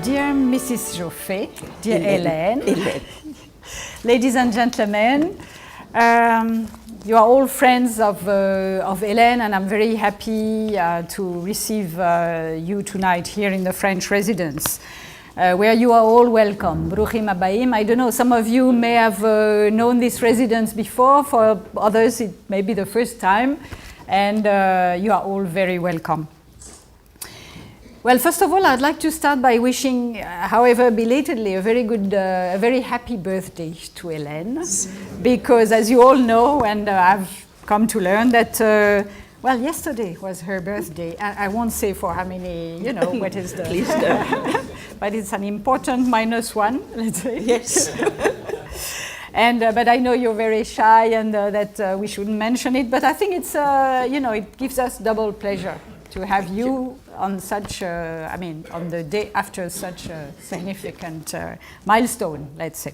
Dear Mrs. Joffe, dear Helene, ladies and gentlemen, you are all friends of Helene, and I'm very happy to receive you tonight here in the French residence, where you are all welcome. Bruchim Abaim. I don't know, some of you may have known this residence before, for others it may be the first time, and you are all very welcome. Well, first of all, I'd like to start by wishing, however belatedly, a very happy birthday to Helene, because as you all know, and I've come to learn that, well, yesterday was her birthday. I won't say for how many, you know, what is the... Please don't. But it's an important -1, let's say. Yes. And, but I know you're very shy and that we shouldn't mention it, but I think it's, you know, it gives us double pleasure to have you on such, on the day after such a significant milestone, let's say.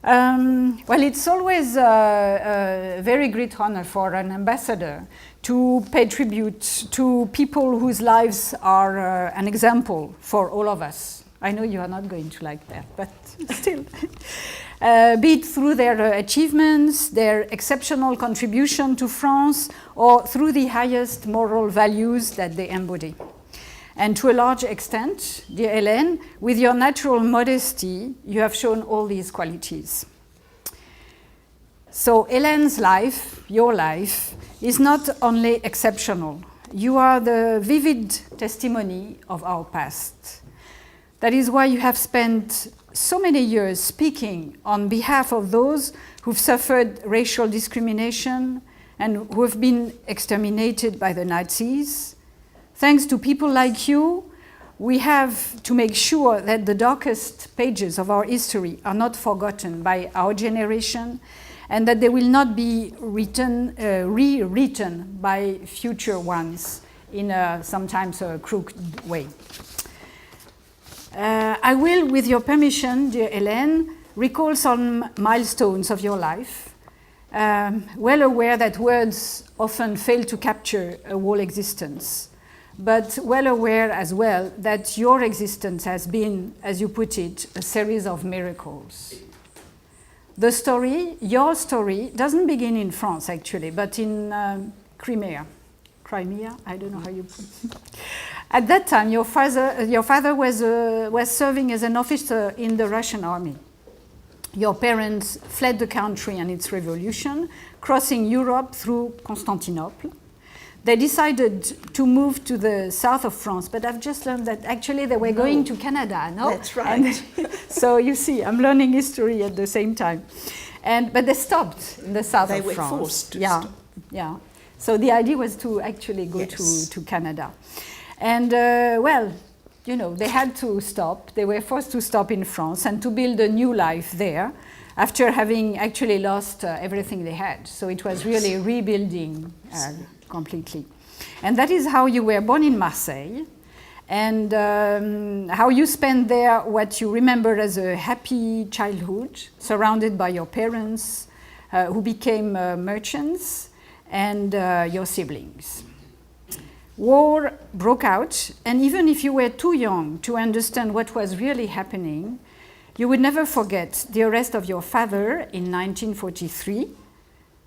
Well, it's always a very great honor for an ambassador to pay tribute to people whose lives are an example for all of us. I know you are not going to like that, but still. Be it through their achievements, their exceptional contribution to France, or through the highest moral values that they embody. And to a large extent, dear Helene, with your natural modesty, you have shown all these qualities. So Helene's life, your life, is not only exceptional. You are the vivid testimony of our past. That is why you have spent so many years speaking on behalf of those who've suffered racial discrimination and who have been exterminated by the Nazis. Thanks to people like you, we have to make sure that the darkest pages of our history are not forgotten by our generation, and that they will not be rewritten by future ones in sometimes a crooked way. I will, with your permission, dear Helene, recall some milestones of your life, well aware that words often fail to capture a whole existence, but well aware as well that your existence has been, as you put it, a series of miracles. The story, your story, doesn't begin in France actually, but in Crimea. Crimea, I don't know how you put it. At that time, your father was serving as an officer in the Russian army. Your parents fled the country and its revolution, crossing Europe through Constantinople. They decided to move to the south of France, but I've just learned that actually they were going to Canada, no? That's right. So you see, I'm learning history at the same time. But they stopped in the south of France. They were forced to stop. Yeah. So the idea was to actually go to Canada. And well, you know, they had to stop. They were forced to stop in France and to build a new life there after having actually lost everything they had. So it was really rebuilding completely. And that is how you were born in Marseille, and how you spent there what you remember as a happy childhood, surrounded by your parents who became merchants, and your siblings. War broke out, and even if you were too young to understand what was really happening, you would never forget the arrest of your father in 1943.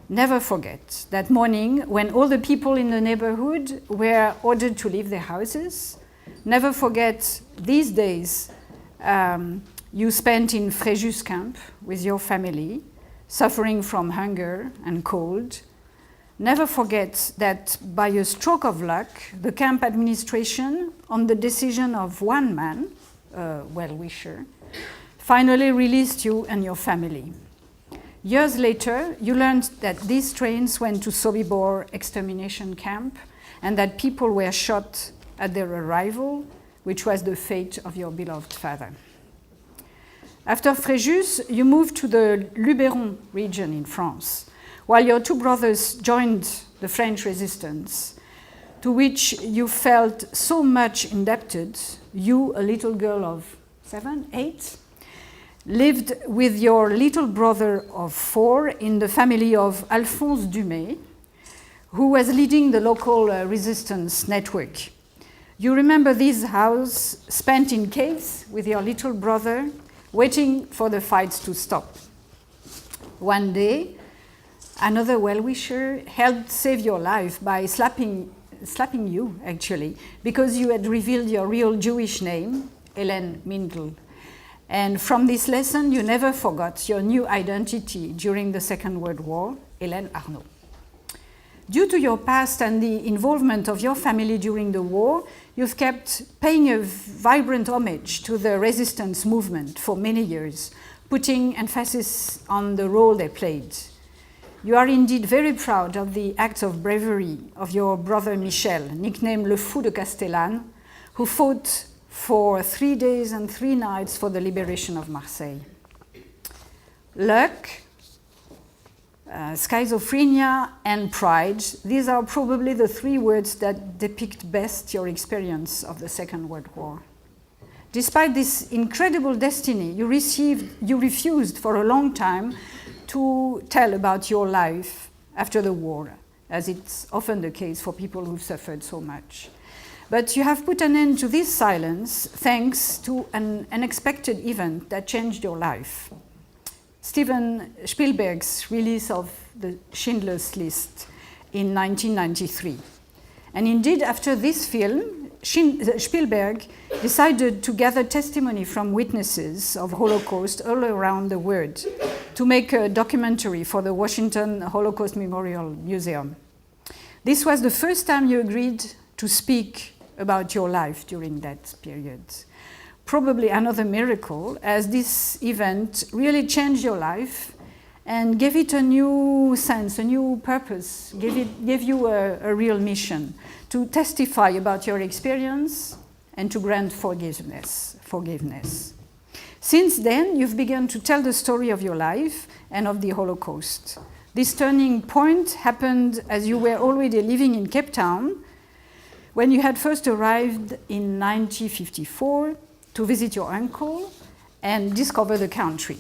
Never forget that morning when all the people in the neighborhood were ordered to leave their houses. Never forget these days you spent in Fréjus camp with your family, suffering from hunger and cold. Never forget that by a stroke of luck, the camp administration, on the decision of one man, a well-wisher, finally released you and your family. Years later, you learned that these trains went to Sobibor extermination camp and that people were shot at their arrival, which was the fate of your beloved father. After Fréjus, you moved to the Luberon region in France, while your two brothers joined the French resistance, to which you felt so much indebted. You, a little girl of 7, 8, lived with your little brother of 4 in the family of Alphonse Dumay, who was leading the local resistance network. You remember this house spent in caves with your little brother, waiting for the fights to stop. One day, another well-wisher helped save your life by slapping you, actually, because you had revealed your real Jewish name, Helene Mindl. And from this lesson, you never forgot your new identity during the Second World War, Hélène Arnaud. Due to your past and the involvement of your family during the war, you've kept paying a vibrant homage to the resistance movement for many years, putting emphasis on the role they played. You are indeed very proud of the acts of bravery of your brother Michel, nicknamed Le Fou de Castellane, who fought for 3 days and 3 nights for the liberation of Marseille. Luck, schizophrenia, and pride, these are probably the 3 words that depict best your experience of the Second World War. Despite this incredible destiny, you refused for a long time to tell about your life after the war, as it's often the case for people who've suffered so much. But you have put an end to this silence thanks to an unexpected event that changed your life. Steven Spielberg's release of the Schindler's List in 1993. And indeed, after this film, Spielberg decided to gather testimony from witnesses of Holocaust all around the world to make a documentary for the Washington Holocaust Memorial Museum. This was the first time you agreed to speak about your life during that period. Probably another miracle, as this event really changed your life and gave it a new sense, a new purpose, gave you a real mission to testify about your experience and to grant forgiveness. Since then, you've begun to tell the story of your life and of the Holocaust. This turning point happened as you were already living in Cape Town, when you had first arrived in 1954 to visit your uncle and discover the country.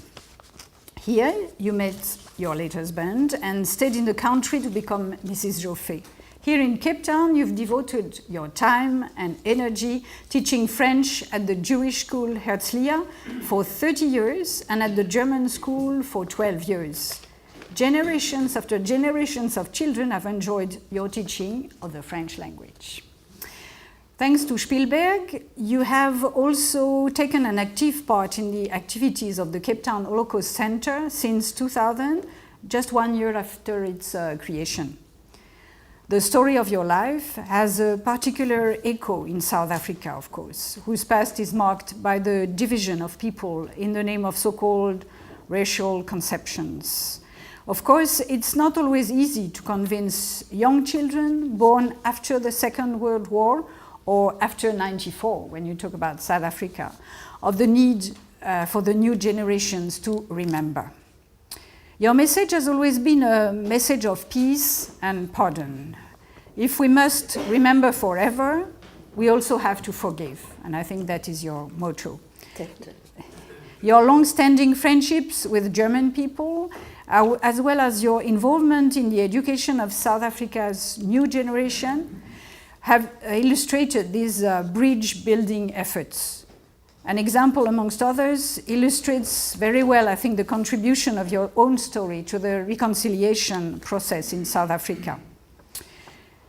Here, you met your late husband and stayed in the country to become Mrs. Joffe. Here in Cape Town, you've devoted your time and energy teaching French at the Jewish school Herzliya for 30 years and at the German school for 12 years. Generations after generations of children have enjoyed your teaching of the French language. Thanks to Spielberg, you have also taken an active part in the activities of the Cape Town Holocaust Center since 2000, just 1 year after its creation. The story of your life has a particular echo in South Africa, of course, whose past is marked by the division of people in the name of so-called racial conceptions. Of course, it's not always easy to convince young children born after the Second World War or after 94, when you talk about South Africa, of the need for the new generations to remember. Your message has always been a message of peace and pardon. If we must remember forever, we also have to forgive, and I think that is your motto. Your long-standing friendships with German people, as well as your involvement in the education of South Africa's new generation, have illustrated these bridge-building efforts. An example, amongst others, illustrates very well, I think, the contribution of your own story to the reconciliation process in South Africa.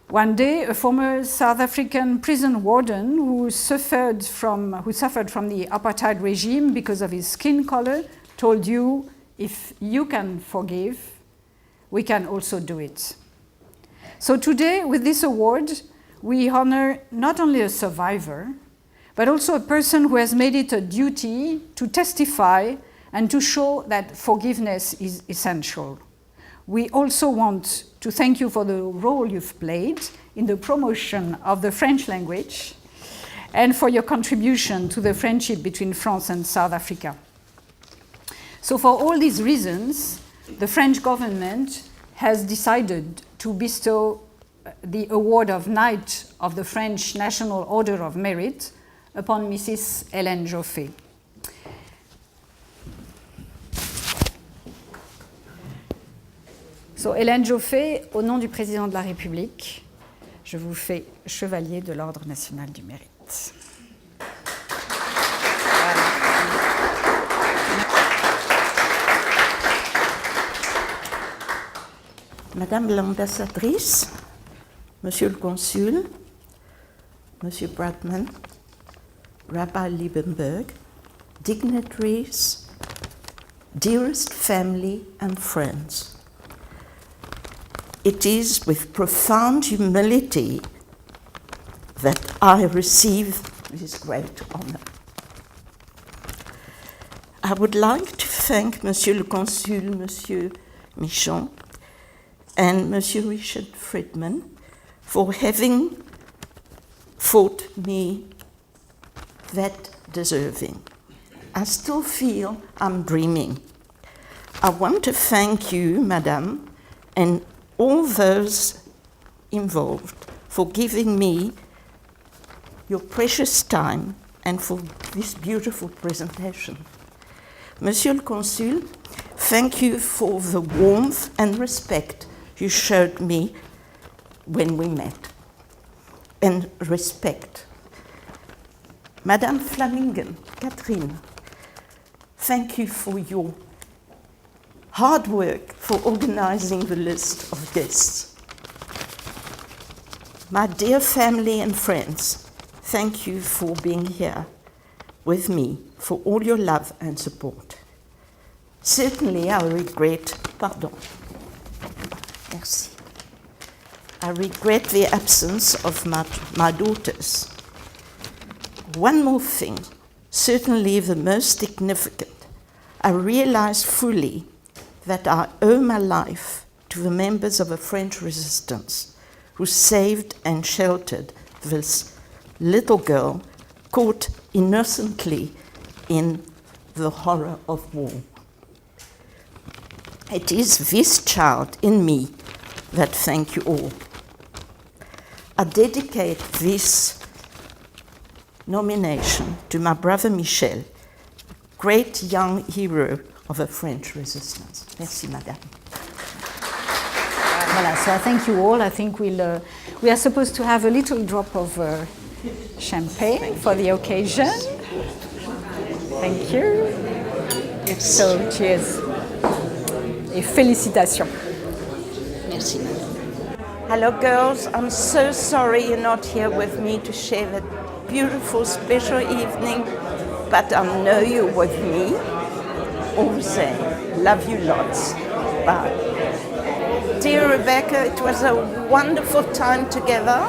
One day, a former South African prison warden who suffered from the apartheid regime because of his skin color told you, if you can forgive, we can also do it. So today, with this award, we honor not only a survivor, but also a person who has made it a duty to testify and to show that forgiveness is essential. We also want to thank you for the role you've played in the promotion of the French language and for your contribution to the friendship between France and South Africa. So for all these reasons, the French government has decided to bestow the award of Knight of the French National Order of Merit upon Mrs. Helene Joffe. So Helene Joffe, au nom du président de la République, je vous fais chevalier de l'Ordre national du mérite. Madame l'ambassadrice, Monsieur le consul, Monsieur Bradman, Rabbi Liebenberg, dignitaries, dearest family and friends, it is with profound humility that I receive this great honor. I would like to thank Monsieur le Consul, Monsieur Michon, and Monsieur Richard Friedman for having thought me that deserving. I still feel I'm dreaming. I want to thank you, Madame, and all those involved for giving me your precious time and for this beautiful presentation. Monsieur le Consul, thank you for the warmth and respect you showed me when we met. And respect. Madame Flamingen, Catherine, thank you for your hard work for organizing the list of guests. My dear family and friends, thank you for being here with me, for all your love and support. Certainly I regret, merci. I regret the absence of my daughters. One more thing, certainly the most significant. I realize fully that I owe my life to the members of the French resistance who saved and sheltered this little girl caught innocently in the horror of war. It is this child in me that thank you all. I dedicate this nomination to my brother Michel, great young hero of the French resistance. Merci, Madame. Voilà, so I thank you all. I think we are supposed to have a little drop of champagne for the occasion. Thank you. So, cheers. Et félicitations. Merci, Madame. Hello, girls. I'm so sorry you're not here with me to share that beautiful, special evening, but I know you're with me. All the same, love you lots. Bye. Dear Rebecca, it was a wonderful time together,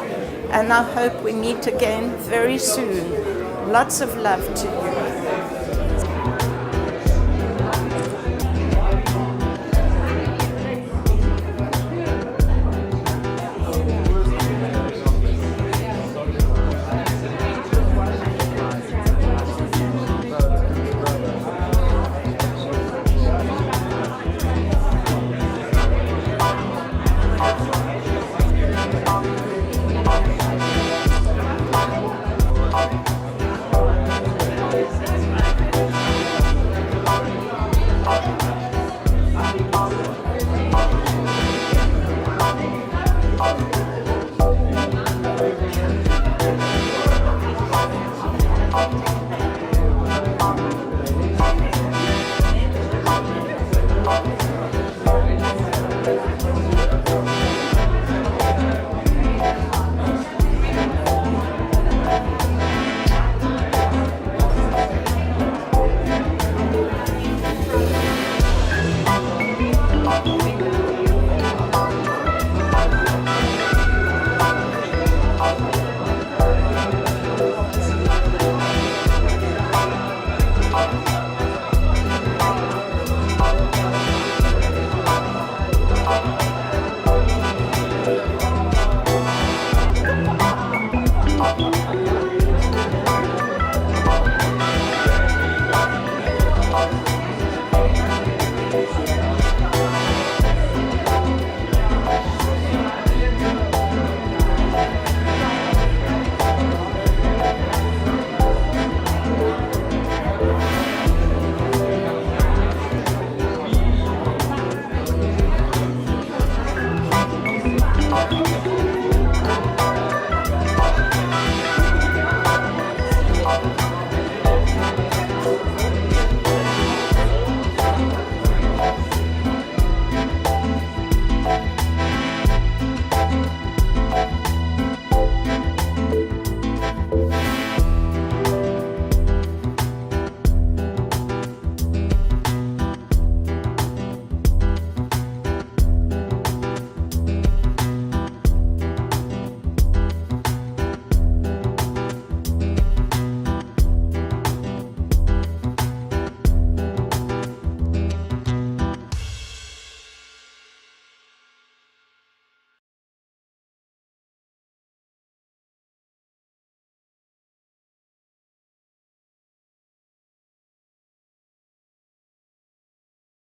and I hope we meet again very soon. Lots of love to you.